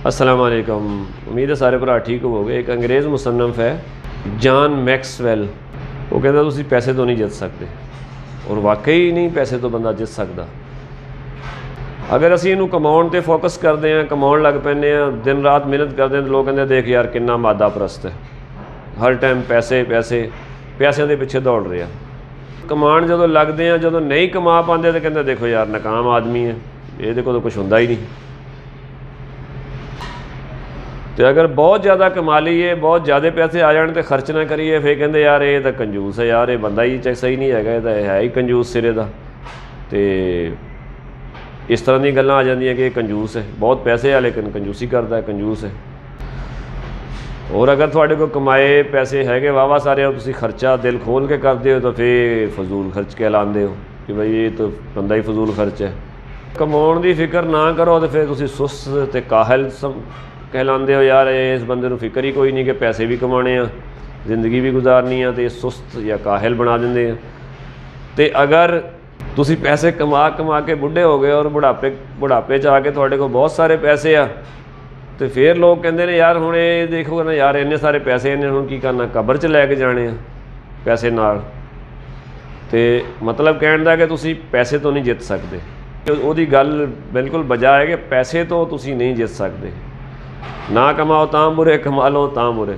अस्सलाम वालेकुम। उम्मीद है सारे भरा ठीक होवोगे। एक अंग्रेज़ मुसन्नफ़ है जॉन मैक्सवेल, वो कहता तुसी पैसे तो नहीं जित सकते, और वाकई नहीं पैसे तो बंदा जित सकता। अगर असी इनू कमाउण ते फोकस करते हैं, कमाउण लग पैंदे हैं, दिन रात मेहनत करते हैं, तो लोग कहते देख यार कितना मादा परस्त है, हर टाइम पैसे पैसे पैसों के पिछे दौड़ रहे हैं। कमाण जो लगते हैं, जो नहीं कमा पाते तो कहते देखो यार नाकाम आदमी है, ये को तो कुछ होंदा ही नहीं। तो अगर बहुत ज़्यादा कमा लीए, बहुत ज़्यादा पैसे आ जाने तो खर्च ना करिए, फिर कहते यार ये तो कंजूस है, यार ये बंदा ही सही नहीं है, ये तो है ही कंजूस सिरे का। तो इस तरह की गल्लां आ जांदियां कि कंजूस है, बहुत पैसे है लेकिन कंजूसी करता है, कंजूस है। और अगर थोड़े को कमाए पैसे है वाहवा सारे, और तुसी खर्चा दिल खोल के करते हो तो फिर फजूल खर्च कहलाते हो कि भाई ये तो बंदा ही फजूल खर्च है। कमाउण की फिक्र ना करो तो फिर तुसी सुस्त ते काहल कहलाते हो, यार इस बंदे को फिक्र ही कोई नहीं कि पैसे भी कमाने आ, जिंदगी भी गुजारनी है, तो ये सुस्त या काहल बना देंगे हैं। तो अगर तुसी पैसे कमा कमा के बुढ़े हो गए और बुढ़ापे च आके थोड़े को बहुत सारे पैसे आ, तो फिर लोग कहते हैं यार हुण ये देखो ना यार इन्ने सारे पैसे इन्हें हुण की करना, कबर च लैके जाने आ पैसे नाल। तो मतलब कहण दा कि तुसी पैसे तो नहीं जित सकते, ਉਹਦੀ गल बिल्कुल बजा है कि पैसे तो तुसी नहीं जित सकते। ना कमाओ तां बुरे, कमा लो तां बुरे।